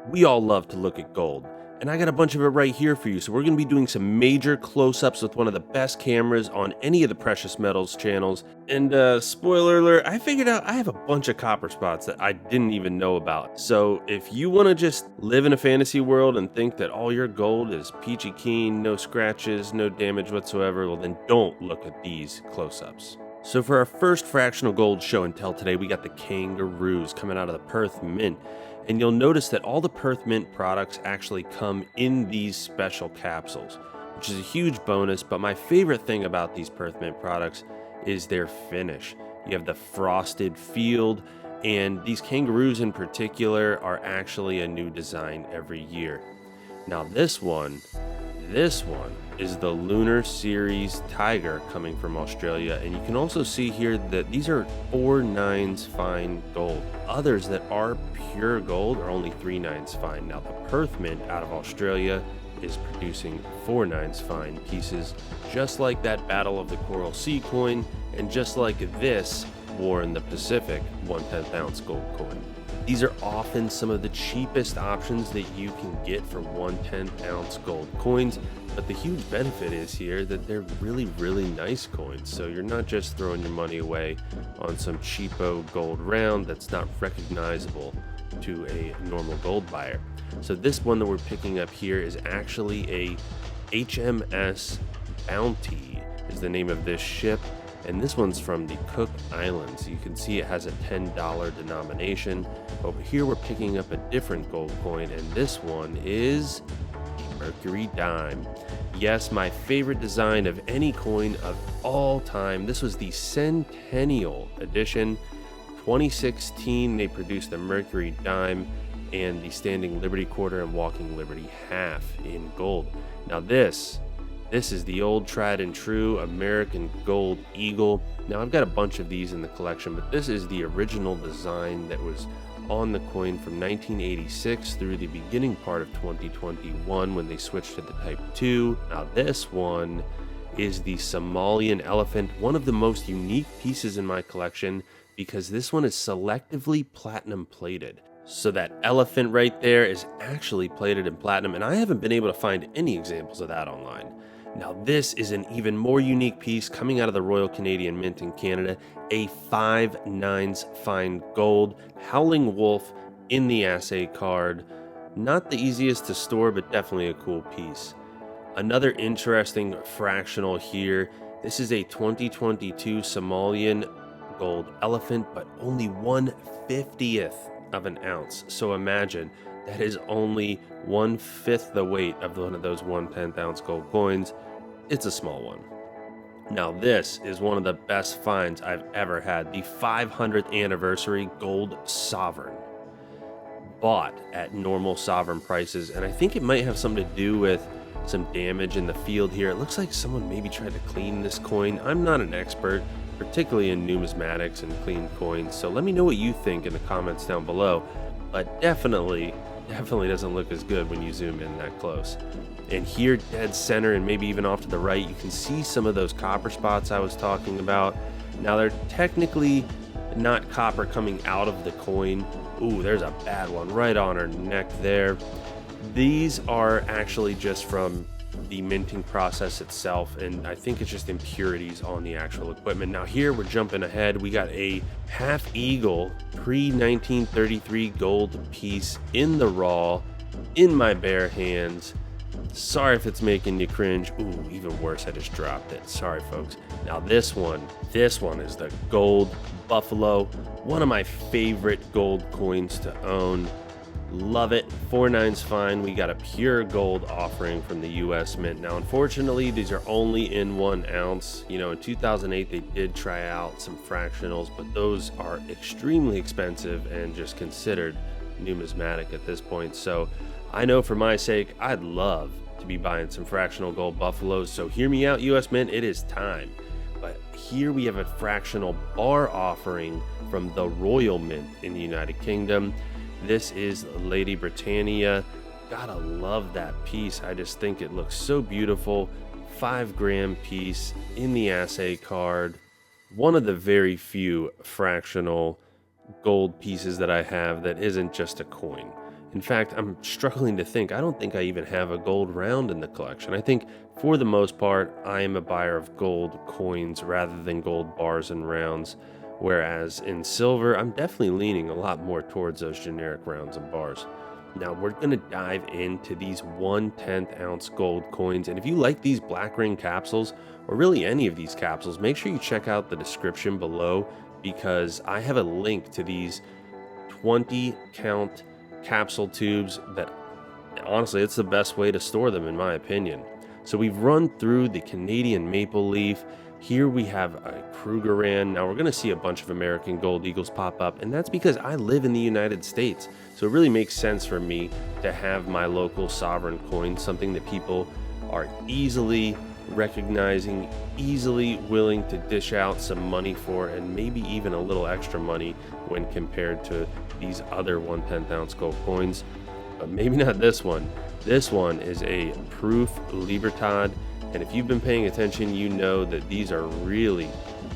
We all love to look at gold, and I got a bunch of it right here for you. So we're going to be doing some major close-ups with one of the best cameras on any of the precious metals channels. And spoiler alert, I figured out I have a bunch of copper spots that I didn't even know about. So if you want to just live in a fantasy world and think that all your gold is peachy keen, no scratches, no damage whatsoever, well then don't look at these close-ups. So for our first fractional gold show and tell today, we got the Kangaroos coming out of the Perth Mint. And you'll notice that all the Perth Mint products actually come in these special capsules, which is a huge bonus. But my favorite thing about these Perth Mint products is their finish. You have the frosted field, and these Kangaroos in particular are actually a new design every year. Now this one is the Lunar Series Tiger coming from Australia, and you can also see here that these are 4/9 fine gold. Others that are pure gold are only 3/9 fine. Now the Perth Mint out of Australia is producing 4/9 fine pieces, just like that Battle of the Coral Sea coin, and just like this War in the Pacific 1/10 ounce gold coin. These are often some of the cheapest options that you can get for 1/10 ounce gold coins, but the huge benefit is here that they're really nice coins. So you're not just throwing your money away on some cheapo gold round that's not recognizable to a normal gold buyer. So this one that we're picking up here is actually a HMS Bounty is the name of this ship. And this one's from the Cook Islands. You can see it has a $10 denomination. Over here we're picking up a different gold coin, and this one is a Mercury dime. Yes, my favorite design of any coin of all time. This was the Centennial Edition. 2016 they produced the Mercury dime and the Standing Liberty Quarter and Walking Liberty half in gold. Now this is the old tried and true American Gold Eagle. Now I've got a bunch of these in the collection, but this is the original design that was on the coin from 1986 through the beginning part of 2021 when they switched to the Type 2. Now this one is the Somalian elephant, one of the most unique pieces in my collection because this one is selectively platinum plated. So that elephant right there is actually plated in platinum, and I haven't been able to find any examples of that online. Now this is an even more unique piece coming out of the Royal Canadian Mint in Canada, a 5/9 fine gold Howling Wolf in the assay card. Not the easiest to store, but definitely a cool piece. Another interesting fractional here. This is a 2022 Somalian gold elephant, but only 1/50th of an ounce. So imagine that is only 1/5 the weight of one of those 1/10 ounce gold coins. It's a small one. Now this is one of the best finds I've ever had, the 500th anniversary gold sovereign, bought at normal sovereign prices, and I think it might have something to do with some damage in the field here. It looks like someone maybe tried to clean this coin. I'm not an expert, particularly in numismatics and clean coins, so let me know what you think in the comments down below, but definitely doesn't look as good when you zoom in that close. And here dead center and maybe even off to the right, you can see some of those copper spots I was talking about. Now they're technically not copper coming out of the coin. Ooh, there's a bad one right on her neck there. These are actually just from the minting process itself, and I think it's just impurities on the actual equipment. Now here we're jumping ahead. We got a half eagle pre-1933 gold piece in the raw in my bare hands. Sorry if it's making you cringe. Ooh, even worse, I just dropped it. Sorry folks. Now this one is the gold buffalo, one of my favorite gold coins to own. Love it. 4/9 fine. We got a pure gold offering from the US Mint. Now unfortunately these are only in 1 ounce. You know, in 2008 they did try out some fractionals, but those are extremely expensive and just considered numismatic at this point. So I know for my sake I'd love to be buying some fractional gold buffaloes, so hear me out US Mint, it is time. But here we have a fractional bar offering from the Royal Mint in the United Kingdom. This is Lady Britannia. Gotta love that piece. I just think it looks so beautiful. 5-gram piece in the assay card. One of the very few fractional gold pieces that I have that isn't just a coin. In fact, I'm struggling to think. I don't think I even have a gold round in the collection. I think for the most part, I am a buyer of gold coins rather than gold bars and rounds. Whereas in silver, I'm definitely leaning a lot more towards those generic rounds and bars. Now we're going to dive into these 1/10 ounce gold coins. And if you like these black ring capsules, or really any of these capsules, make sure you check out the description below because I have a link to these 20 count capsule tubes that honestly, it's the best way to store them in my opinion. So we've run through the Canadian maple leaf. Here we have a Krugerrand. Now we're going to see a bunch of American gold eagles pop up, and that's because I live in the United States. So it really makes sense for me to have my local sovereign coin, something that people are easily recognizing, easily willing to dish out some money for, and maybe even a little extra money when compared to these other 1/10 ounce gold coins. But maybe not this one. This one is a Proof Libertad, and if you've been paying attention, you know that these are really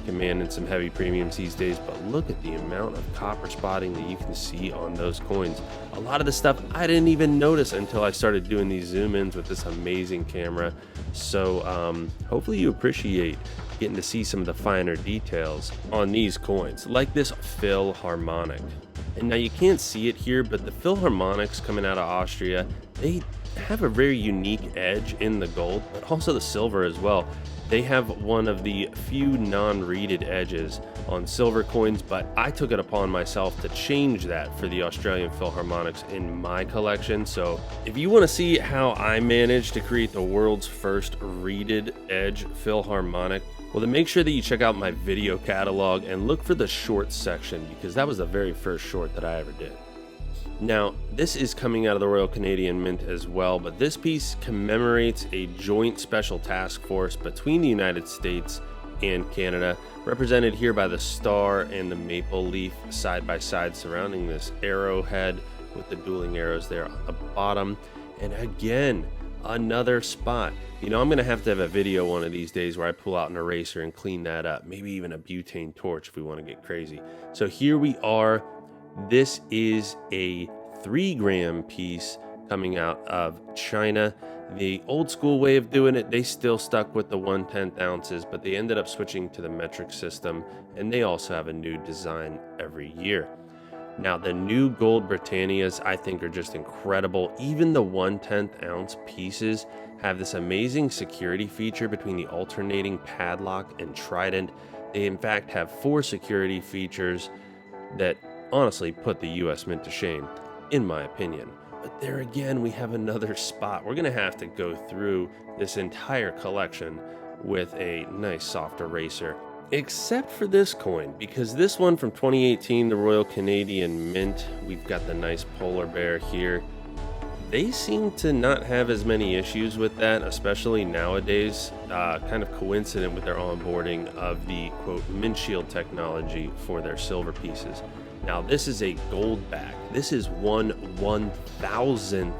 commanding some heavy premiums these days. But look at the amount of copper spotting that you can see on those coins. A lot of the stuff I didn't even notice until I started doing these zoom ins with this amazing camera. So hopefully you appreciate getting to see some of the finer details on these coins, like this Philharmonic. And now you can't see it here, but the Philharmonics coming out of Austria, they have a very unique edge in the gold, but also the silver as well. They have one of the few non-reeded edges on silver coins, but I took it upon myself to change that for the Australian Philharmonics in my collection. So if you want to see how I managed to create the world's first reeded edge Philharmonic, well, then make sure that you check out my video catalog and look for the short section, because that was the very first short that I ever did. Now, this is coming out of the Royal Canadian Mint as well, but this piece commemorates a joint special task force between the United States and Canada, represented here by the star and the maple leaf side by side surrounding this arrowhead with the dueling arrows there on the bottom. And again, another spot. You know, I'm going to have a video one of these days where I pull out an eraser and clean that up, maybe even a butane torch if we want to get crazy. So here we are. This is a 3-gram piece coming out of China. The old school way of doing it, they still stuck with the 1/10 ounces, but they ended up switching to the metric system, and they also have a new design every year. Now, the new gold Britannias, I think, are just incredible. Even the 1/10 ounce pieces have this amazing security feature between the alternating padlock and trident. They, in fact, have 4 security features that honestly put the US Mint to shame, in my opinion. But there again, we have another spot. We're going to have to go through this entire collection with a nice soft eraser, except for this coin, because this one from 2018, the Royal Canadian Mint, we've got the nice polar bear here. They seem to not have as many issues with that, especially nowadays, kind of coincident with their onboarding of the quote mint shield technology for their silver pieces. Now this is a gold back. This is 1/1000th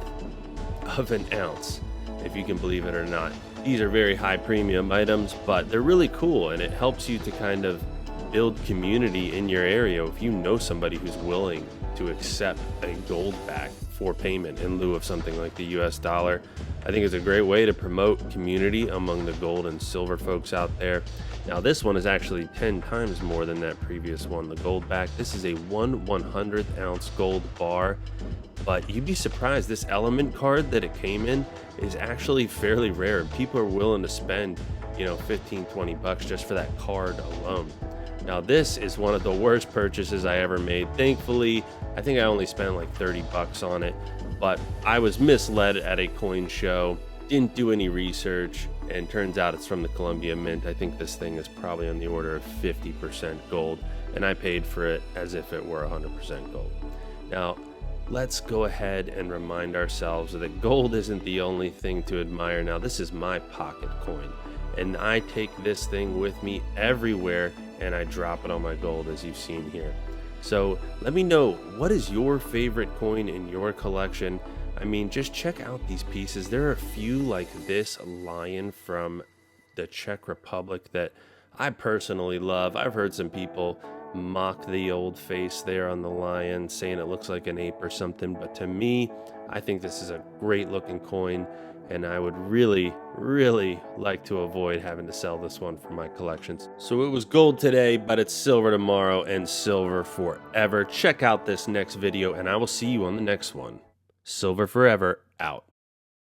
of an ounce, if you can believe it or not. These are very high premium items, but they're really cool, and it helps you to kind of build community in your area if you know somebody who's willing to accept a gold back for payment in lieu of something like the US dollar. I think it's a great way to promote community among the gold and silver folks out there. Now this one is actually 10 times more than that previous one, the gold back. This is a 1/100th ounce gold bar, but you'd be surprised, this element card that it came in is actually fairly rare. People are willing to spend, you know, 15-20 bucks just for that card alone. Now this is one of the worst purchases I ever made. Thankfully, I think I only spent like 30 bucks on it, but I was misled at a coin show, didn't do any research, and turns out it's from the Columbia Mint. I think this thing is probably on the order of 50% gold, and I paid for it as if it were 100% gold. Now, let's go ahead and remind ourselves that gold isn't the only thing to admire. Now, this is my pocket coin, and I take this thing with me everywhere, and I drop it on my gold, as you've seen here. So let me know, what is your favorite coin in your collection? I mean, just check out these pieces. There are a few like this lion from the Czech Republic that I personally love. I've heard some people mock the old face there on the lion, saying it looks like an ape or something. But to me, I think this is a great looking coin, and I would really, really like to avoid having to sell this one for my collections. So it was gold today, but it's silver tomorrow and silver forever. Check out this next video, and I will see you on the next one. Silver forever, out.